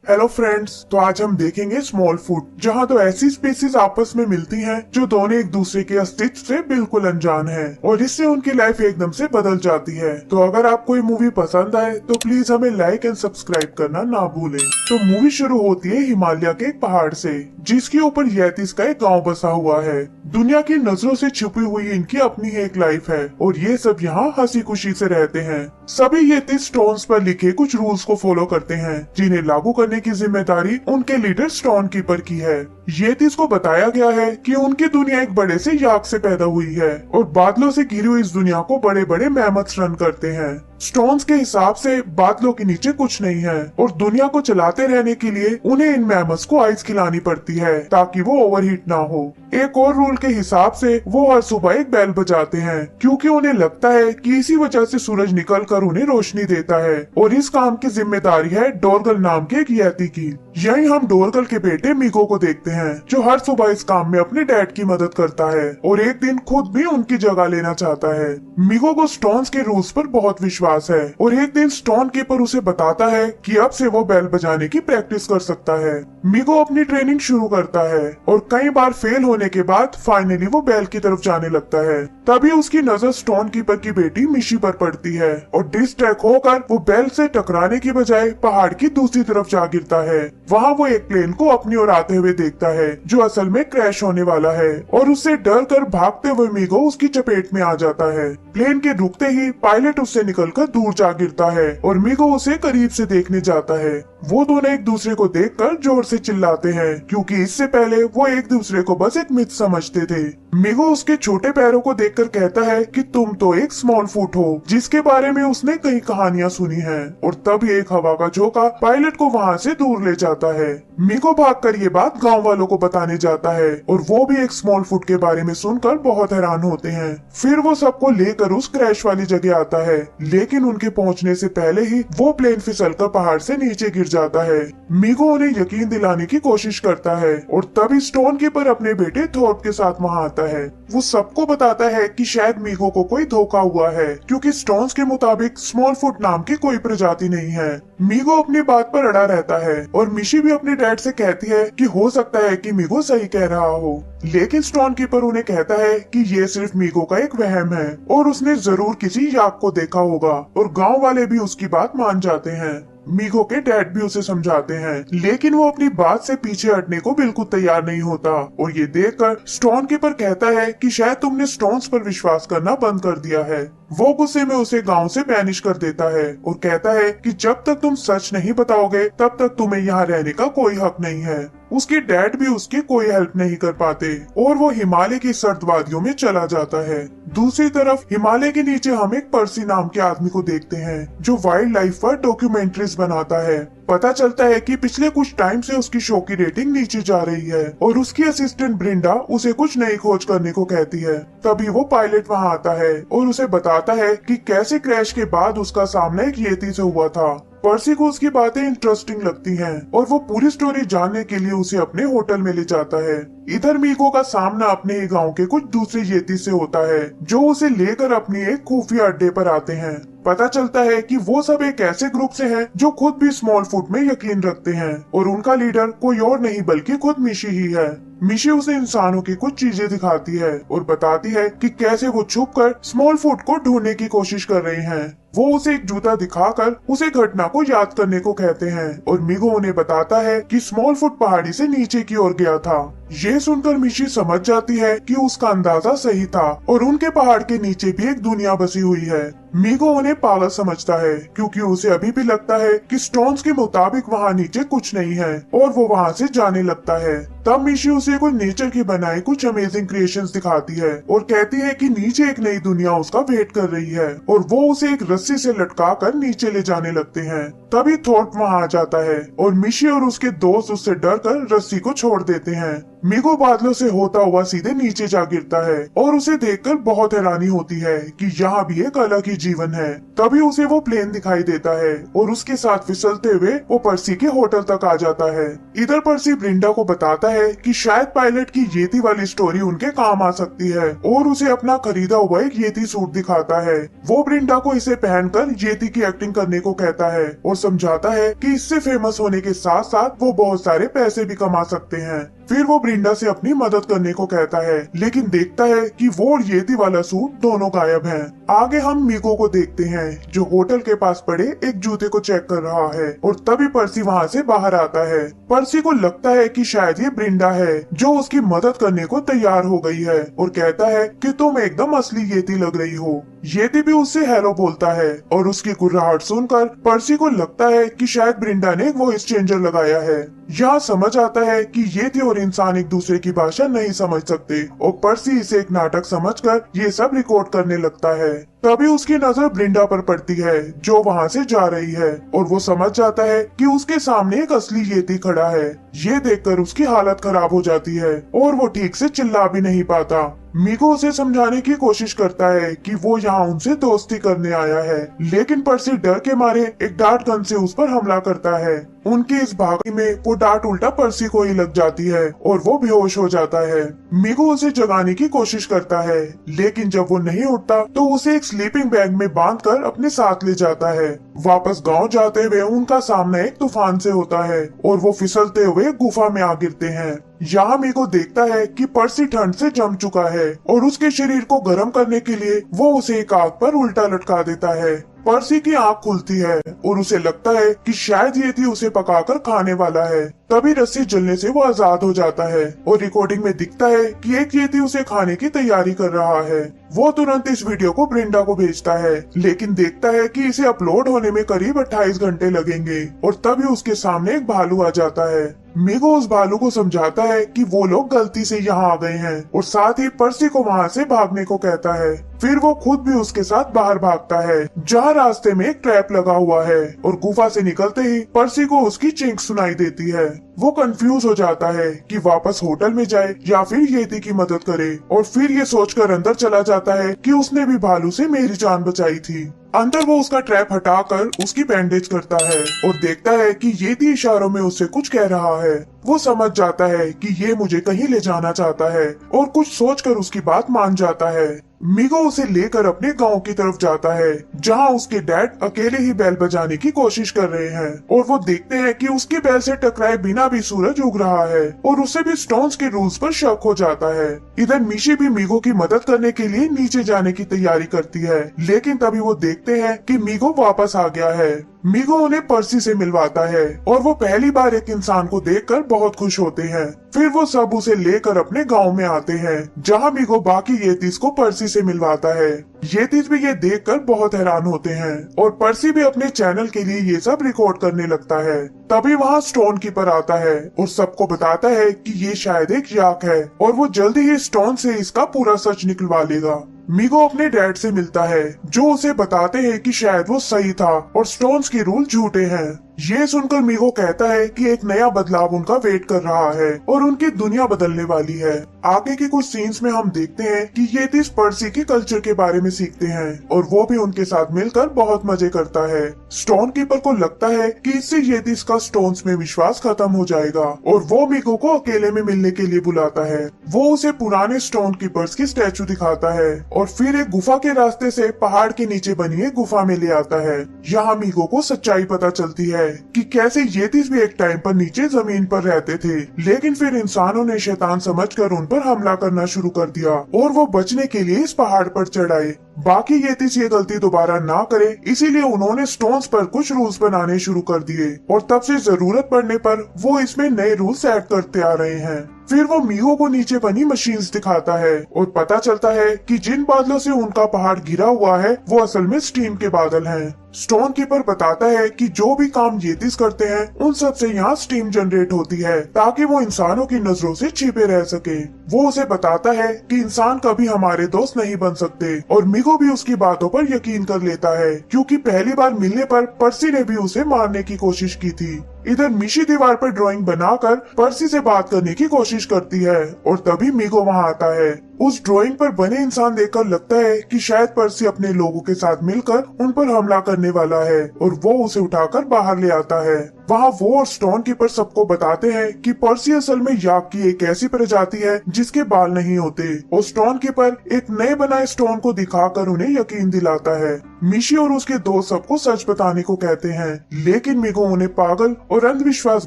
Hello friends, तो आज हम देखेंगे स्मॉल फूड, जहाँ तो ऐसी स्पीसीज आपस में मिलती हैं जो दोनों एक दूसरे के अस्तित्व से बिल्कुल अनजान हैं और इससे उनकी लाइफ एकदम से बदल जाती है। तो अगर आपको ये मूवी पसंद आए तो प्लीज हमें लाइक एंड सब्सक्राइब करना ना भूलें। तो मूवी शुरू होती है हिमालय के एक पहाड़ से, जिसके ऊपर यतीस का एक गाँव बसा हुआ है। दुनिया की नजरों से छुपी हुई इनकी अपनी एक लाइफ है और ये सब यहाँ हंसी खुशी से रहते हैं। सभी यतीस स्टोन्स पर लिखे कुछ रूल्स को फॉलो करते हैं, जिन्हें लागू करने की जिम्मेदारी उनके लीडर स्टोन कीपर की है। येतिस को बताया गया है कि उनकी दुनिया एक बड़े से याक से पैदा हुई है और बादलों से घिरी हुई इस दुनिया को बड़े बड़े मैमथ्स रन करते हैं। स्टोन्स के हिसाब से बादलों के नीचे कुछ नहीं है और दुनिया को चलाते रहने के लिए उन्हें इन मैमथ्स को आइस खिलानी पड़ती है ताकि वो ओवरहीट ना हो। एक और रूल के हिसाब से वो हर सुबह एक बेल बजाते हैं, क्योंकि उन्हें लगता है कि इसी वजह से सूरज निकलकर उन्हें रोशनी देता है और इस काम की जिम्मेदारी है डोरगल नाम के एक यती की। यही हम डोरगल के बेटे मीको को देखते हैं, जो हर सुबह इस काम में अपने डैड की मदद करता है और एक दिन खुद भी उनकी जगह लेना चाहता है। मीको को स्टोन्स के रूल्स पर बहुत विश्वास है और एक दिन स्टोन कीपर उसे बताता है कि अब से वो बेल बजाने की प्रैक्टिस कर सकता है। मीको अपनी ट्रेनिंग शुरू करता है और कई बार फेल होने के बाद फाइनली वो बेल की तरफ जाने लगता है। तभी उसकी नजर स्टोन कीपर की बेटी मिशी पर पड़ती है और डिस्ट्रैक्ट होकर वो बेल से टकराने की बजाय पहाड़ की दूसरी तरफ जा गिरता है। वहाँ वो एक प्लेन को अपनी ओर आते हुए देखता है, जो असल में क्रैश होने वाला है, और उससे डर कर भागते हुए मीको उसकी चपेट में आ जाता है। प्लेन के रुकते ही पायलट उससे निकलकर दूर जा गिरता है और मीको उसे करीब से देखने जाता है। वो दोनों एक दूसरे को देखकर जोर से चिल्लाते हैं, क्योंकि इससे पहले वो एक दूसरे को बस एक मिथ समझते थे। मीको उसके छोटे पैरों को देखकर कहता है कि तुम तो एक स्मॉल फुट हो, जिसके बारे में उसने कई कहानियां सुनी हैं। और तब एक हवा का झोंका पायलट को वहाँ से दूर ले जाता है। मीको भागकर ये बात गांव वालों को बताने जाता है और वो भी एक स्मॉल फुट के बारे में सुनकर बहुत हैरान होते हैं। फिर वो सबको लेकर उस क्रैश वाली जगह आता है, लेकिन उनके पहुंचने से पहले ही वो प्लेन फिसलकर पहाड़ से नीचे गिर जाता है। मीको उन्हें यकीन दिलाने की कोशिश करता है और तभी स्टोन कीपर अपने बेटे थॉर्प के साथ वहाँ आता है। वो सबको बताता है कि शायद मीको को कोई धोखा हुआ है, क्योंकि स्टोन्स के मुताबिक स्मॉल फुट नाम की कोई प्रजाति नहीं है। मीको अपनी बात पर अड़ा रहता है और मिशी भी अपने डैड से कहती है कि हो सकता है कि मीको सही कह रहा हो, लेकिन स्टोन कीपर उन्हें कहता है कि ये सिर्फ मीको का एक वहम है और उसने जरूर किसी याक को देखा होगा, और गांव वाले भी उसकी बात मान जाते हैं। मीको के डैड भी उसे समझाते हैं, लेकिन वो अपनी बात से पीछे हटने को बिल्कुल तैयार नहीं होता और ये देखकर स्टोन कीपर कहता है कि शायद तुमने स्टोन्स पर विश्वास करना बंद कर दिया है। वो गुस्से में उसे गांव से बैनिश कर देता है और कहता है कि जब तक तुम सच नहीं बताओगे तब तक तुम्हें यहाँ रहने का कोई हक नहीं है। उसके डैड भी उसकी कोई हेल्प नहीं कर पाते और वो हिमालय की सर्द वादियों में चला जाता है। दूसरी तरफ हिमालय के नीचे हम एक पर्सी नाम के आदमी को देखते हैं, जो वाइल्ड लाइफ पर डॉक्यूमेंट्रीज बनाता है। पता चलता है कि पिछले कुछ टाइम से उसकी शो की रेटिंग नीचे जा रही है और उसकी असिस्टेंट ब्रिंडा उसे कुछ नई खोज करने को कहती है। तभी वो पायलट वहाँ आता है और उसे बताता है कि कैसे क्रैश के बाद उसका सामना एक येती से हुआ था। पर्सी को उसकी बातें इंटरेस्टिंग लगती हैं और वो पूरी स्टोरी जानने के लिए उसे अपने होटल में ले जाता है। इधर मीको का सामना अपने ही गांव के कुछ दूसरे येती से होता है, जो उसे लेकर अपनी एक खुफिया अड्डे पर आते हैं। पता चलता है कि वो सब एक ऐसे ग्रुप से हैं जो खुद भी स्मॉल फुट में यकीन रखते हैं और उनका लीडर कोई और नहीं बल्कि खुद मिशी ही है। मिशी उसे इंसानों की कुछ चीजें दिखाती है और बताती है कि कैसे वो छुपकर स्मॉल फुट को ढूंढने की कोशिश कर रहे हैं। वो उसे एक जूता दिखाकर उसे घटना को याद करने को कहते हैं और मीको उन्हें बताता है कि स्मॉल फुट पहाड़ी से नीचे की ओर गया था। ये सुनकर मिशी समझ जाती है कि उसका अंदाजा सही था और उनके पहाड़ के नीचे भी एक दुनिया बसी हुई है। मीको उन्हें पागल समझता है, क्योंकि उसे अभी भी लगता है कि स्टोन्स के मुताबिक वहाँ नीचे कुछ नहीं है और वो वहाँ से जाने लगता है। तब मिशी उसे कोई नेचर की बनाई कुछ अमेजिंग क्रिएशंस दिखाती है और कहती है कि नीचे एक नई दुनिया उसका वेट कर रही है और वो उसे एक रस्सी से लटकाकर नीचे ले जाने लगते हैं। तभी थॉर्प वहाँ आ जाता है और मिशी और उसके दोस्त उससे डरकर रस्सी को छोड़ देते हैं। मीगो बादलों से होता हुआ सीधे नीचे जा गिरता है और उसे देखकर बहुत हैरानी होती है कि यहाँ भी एक अलग ही जीवन है। तभी उसे वो प्लेन दिखाई देता है और उसके साथ फिसलते हुए वो पर्सी के होटल तक आ जाता है। इधर पर्सी ब्रिंडा को बताता है कि शायद पायलट की येती वाली स्टोरी उनके काम आ सकती है और उसे अपना खरीदा हुआ एक येती सूट दिखाता है। वो ब्रिंडा को इसे पहनकर येती की एक्टिंग करने को कहता है और समझाता है कि इससे फेमस होने के साथ साथ वो बहुत सारे पैसे भी कमा सकते हैं। फिर वो ब्रिंडा से अपनी मदद करने को कहता है, लेकिन देखता है कि वो और येती वाला सूट दोनों गायब हैं। आगे हम मीको को देखते हैं जो होटल के पास पड़े एक जूते को चेक कर रहा है और तभी पर्सी वहाँ से बाहर आता है। पर्सी को लगता है कि शायद ये ब्रिंडा है जो उसकी मदद करने को तैयार हो गई है और कहता है कि तुम एकदम असली येती लग रही हो। येती भी उससे हेलो बोलता है और उसकी गुर्राहट सुनकर पर्सी को लगता है कि शायद ब्रिंडा ने एक वॉइस चेंजर लगाया है। यहाँ समझ आता है कि येती और इंसान एक दूसरे की भाषा नहीं समझ सकते और पर्सी इसे एक नाटक समझकर ये सब रिकॉर्ड करने लगता है। तभी उसकी नजर ब्रिंडा पर पड़ती है जो वहाँ से जा रही है और वो समझ जाता है कि उसके सामने एक असली येती खड़ा है। ये देखकर उसकी हालत खराब हो जाती है और वो ठीक से चिल्ला भी नहीं पाता। मीको उसे समझाने की कोशिश करता है कि वो यहाँ उनसे दोस्ती करने आया है, लेकिन पर्सी डर के मारे एक डार्ट गन से उस पर हमला करता है। उनकी इस भागने में वो डार्ट उल्टा पर्सी को ही लग जाती है और वो बेहोश हो जाता है। मीको उसे जगाने की कोशिश करता है, लेकिन जब वो नहीं उठता तो उसे एक स्लीपिंग बैग में बांधकर अपने साथ ले जाता है। वापस गांव जाते हुए उनका सामना एक तूफान से होता है और वो फिसलते हुए गुफा में आ गिरते हैं। यहाँ मीको देखता है कि पर्सी ठंड से जम चुका है और उसके शरीर को गर्म करने के लिए वो उसे एक आग पर उल्टा लटका देता है। पर्सी की आंख खुलती है और उसे लगता है कि शायद येती उसे पकाकर खाने वाला है। तभी रस्सी जलने से वो आजाद हो जाता है और रिकॉर्डिंग में दिखता है कि एक येती उसे खाने की तैयारी कर रहा है। वो तुरंत इस वीडियो को ब्रिंडा को भेजता है, लेकिन देखता है कि इसे अपलोड होने में करीब 28 घंटे लगेंगे और तभी उसके सामने एक भालू आ जाता है। मीको उस भालू को समझाता है कि वो लोग गलती से यहाँ आ गए हैं और साथ ही पर्सी को वहाँ से भागने को कहता है। फिर वो खुद भी उसके साथ बाहर भागता है जहाँ रास्ते में एक ट्रैप लगा हुआ है और गुफा से निकलते ही पर्सी को उसकी चीख सुनाई देती है। वो कंफ्यूज हो जाता है कि वापस होटल में जाए या फिर येती की मदद करे और फिर ये सोचकर अंदर चला जाता है कि उसने भी भालू से मेरी जान बचाई थी। अंदर वो उसका ट्रैप हटाकर उसकी बैंडेज करता है और देखता है कि येती इशारों में उससे कुछ कह रहा है। वो समझ जाता है कि ये मुझे कहीं ले जाना चाहता है और कुछ सोचकर उसकी बात मान जाता है। मीको उसे लेकर अपने गांव की तरफ जाता है जहां उसके डैड अकेले ही बैल बजाने की कोशिश कर रहे हैं और वो देखते हैं कि उसकी बैल से टकराए बिना भी सूरज उग रहा है और उसे भी स्टोन्स के रूल्स पर शक हो जाता है। इधर मिशी भी मीको की मदद करने के लिए नीचे जाने की तैयारी करती है, लेकिन तभी वो देखते हैं कि मीको वापस आ गया है। मीको उन्हें पर्सी से मिलवाता है और वो पहली बार एक इंसान को देखकर बहुत खुश होते हैं। फिर वो सब उसे लेकर अपने गांव में आते हैं जहां मीको बाकी येतीस को पर्सी से मिलवाता है। येतीस भी ये देखकर बहुत हैरान होते हैं और पर्सी भी अपने चैनल के लिए ये सब रिकॉर्ड करने लगता है। तभी वहाँ स्टोन कीपर आता है और सबको बताता है कि ये शायद एक याक है और वो जल्दी ही स्टोन से इसका पूरा सच निकलवा लेगा। मीको अपने डैड से मिलता है जो उसे बताते हैं कि शायद वो सही था और स्टोन्स के रूल झूठे हैं। ये सुनकर मीको कहता है कि एक नया बदलाव उनका वेट कर रहा है और उनकी दुनिया बदलने वाली है। आगे के कुछ सीन्स में हम देखते हैं कि येतीस पर्सी के कल्चर के बारे में सीखते हैं और वो भी उनके साथ मिलकर बहुत मजे करता है। स्टोन कीपर को लगता है कि इससे येतीस का स्टोन्स में विश्वास खत्म हो जाएगा और वो मीको को अकेले में मिलने के लिए बुलाता है। वो उसे पुराने स्टोन कीपर्स की स्टैचू दिखाता है और फिर एक गुफा के रास्ते से पहाड़ के नीचे बनी एक गुफा में ले आता है। यहाँ मीको को सच्चाई पता चलती है कि कैसे येतीस भी एक टाइम पर नीचे जमीन पर रहते थे, लेकिन फिर इंसानों ने शैतान समझकर उन पर हमला करना शुरू कर दिया और वो बचने के लिए इस पहाड़ पर चढ़ आए। बाकी येतीस ये गलती दोबारा ना करे इसीलिए उन्होंने स्टोन्स पर कुछ रूल्स बनाने शुरू कर दिए और तब से जरूरत पड़ने पर वो इसमें नए रूल्स ऐड करते आ रहे हैं। फिर वो मीको को नीचे बनी मशीन्स दिखाता है और पता चलता है कि जिन बादलों से उनका पहाड़ घिरा हुआ है वो असल में स्टीम के बादल हैं। स्टोन कीपर बताता है कि जो भी काम येतीस करते हैं उन सब से यहाँ स्टीम जनरेट होती है ताकि वो इंसानों की नजरों से छिपे रह सके। वो उसे बताता है कि इंसान कभी हमारे दोस्त नहीं बन सकते और मीको भी उसकी बातों पर यकीन कर लेता है क्योंकि पहली बार मिलने पर पर्सी ने भी उसे मारने की कोशिश की थी। इधर मिशी दीवार पर ड्राइंग बनाकर पर्सी से बात करने की कोशिश करती है और तभी मीगो वहाँ आता है। उस ड्राइंग पर बने इंसान देखकर लगता है कि शायद पर्सी अपने लोगों के साथ मिलकर उन पर हमला करने वाला है और वो उसे उठाकर बाहर ले आता है। वहाँ वो और स्टोन कीपर सबको बताते हैं कि पर्सी असल में याक की एक ऐसी प्रजाति है जिसके बाल नहीं होते और स्टोन कीपर एक नए बनाए स्टोन को दिखाकर उन्हें यकीन दिलाता है। मिशी और उसके दोस्त सबको सच बताने को कहते हैं, लेकिन मीगो उन्हें पागल और अंधविश्वास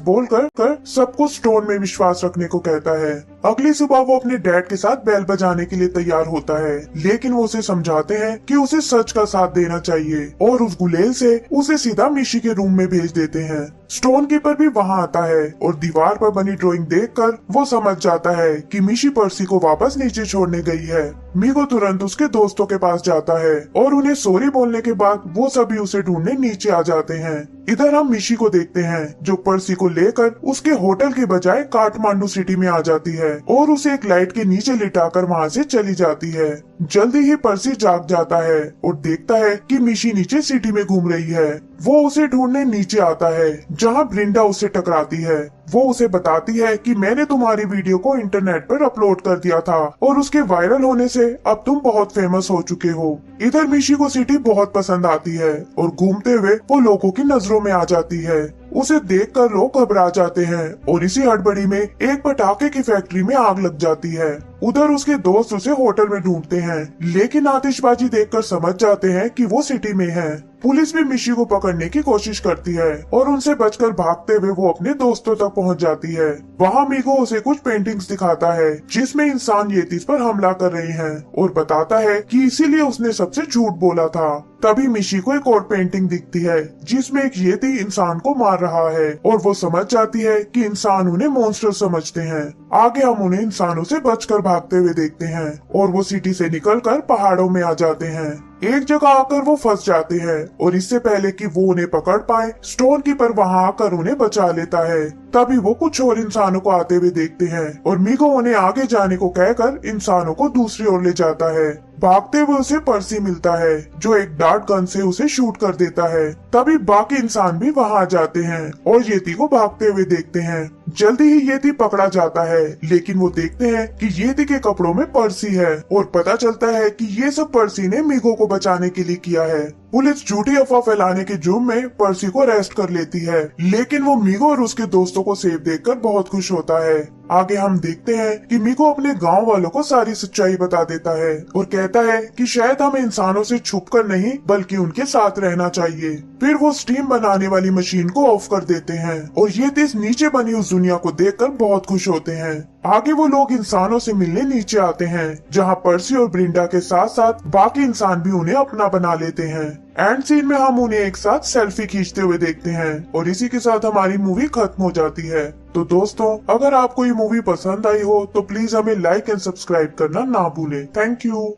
बोलकर सबको स्टोन में विश्वास रखने को कहता है। अगली सुबह वो अपने डैड के साथ बैल बजाने के लिए तैयार होता है, लेकिन वो उसे समझाते हैं कि उसे सच का साथ देना चाहिए और उस गुलेल से उसे सीधा मिशी के रूम में भेज देते हैं। स्टोन कीपर भी वहाँ आता है और दीवार पर बनी ड्राइंग देखकर वो समझ जाता है कि मिशी पर्सी को वापस नीचे छोड़ने गई है। मीगो तुरंत उसके दोस्तों के पास जाता है और उन्हें सॉरी बोलने के बाद वो सभी उसे ढूंढने नीचे आ जाते हैं। इधर हम मिशी को देखते हैं जो पर्सी को लेकर उसके होटल के बजाय काठमांडू सिटी में आ जाती है और उसे एक लाइट के नीचे लिटाकर वहाँ से चली जाती है। जल्दी ही पर्सी जाग जाता है और देखता है कि मिशी नीचे सिटी में घूम रही है। वो उसे ढूंढने नीचे आता है जहाँ ब्रिंडा उससे टकराती है। वो उसे बताती है कि मैंने तुम्हारी वीडियो को इंटरनेट पर अपलोड कर दिया था और उसके वायरल होने से अब तुम बहुत फेमस हो चुके हो। इधर मिशी को सिटी बहुत पसंद आती है और घूमते हुए वो लोगों की नजरों में आ जाती है। उसे देखकर लोग घबरा जाते हैं और इसी हड़बड़ी में एक पटाखे की फैक्ट्री में आग लग जाती है। उधर उसके दोस्त उसे होटल में ढूंढते हैं, लेकिन आतिशबाजी देखकर समझ जाते हैं कि वो सिटी में है। पुलिस भी मिशी को पकड़ने की कोशिश करती है और उनसे बचकर भागते हुए वो अपने दोस्तों तक पहुंच जाती है। वहाँ मीगो उसे कुछ पेंटिंग्स दिखाता है जिसमें इंसान येतीस पर हमला कर रहे हैं और बताता है कि इसीलिए उसने सबसे झूठ बोला था। तभी मिशी को एक और पेंटिंग दिखती है जिसमें एक येती इंसान को मार रहा है और वो समझ जाती है कि इंसान उन्हें मॉन्स्टर समझते हैं। आगे हम उन्हें इंसानों से बचकर भागते हुए देखते हैं और वो सिटी से निकलकर पहाड़ों में आ जाते हैं। एक जगह आकर वो फंस जाते हैं और इससे पहले कि वो उन्हें पकड़ पाए स्टोन कीपर वहाँ आकर उन्हें बचा लेता है। तभी वो कुछ और इंसानों को आते हुए देखते हैं और मीगो उन्हें आगे जाने को कहकर इंसानों को दूसरी ओर ले जाता है। भागते हुए उसे पर्सी मिलता है जो एक डार्ट गन से उसे शूट कर देता है। तभी बाकी इंसान भी वहाँ आ जाते हैं और येती को भागते हुए देखते हैं। जल्दी ही येती पकड़ा जाता है, लेकिन वो देखते हैं कि येती के कपड़ों में पर्सी है और पता चलता है कि ये सब पर्सी ने मीगो को बचाने के लिए किया है। पुलिस झूठी अफवाह फैलाने के जुर्म में पर्सी को अरेस्ट कर लेती है, लेकिन वो मीगो और उसके दोस्तों को सेफ देखकर बहुत खुश होता है। आगे हम देखते हैं कि मीगो अपने गांव वालों को सारी सच्चाई बता देता है और कहता है कि शायद हमें इंसानों से छुपकर नहीं बल्कि उनके साथ रहना चाहिए। फिर वो स्टीम बनाने वाली मशीन को ऑफ कर देते हैं और ये देश नीचे बनी उस दुनिया को देखकर बहुत खुश होते हैं। आगे वो लोग इंसानों से मिलने नीचे आते हैं जहाँ पर्सी और ब्रिंडा के साथ साथ बाकी इंसान भी उन्हें अपना बना लेते हैं। एंड सीन में हम उन्हें एक साथ सेल्फी खींचते हुए देखते हैं और इसी के साथ हमारी मूवी खत्म हो जाती है। तो दोस्तों, अगर आपको ये मूवी पसंद आई हो तो प्लीज हमें लाइक एंड सब्सक्राइब करना ना भूलें। Thank you.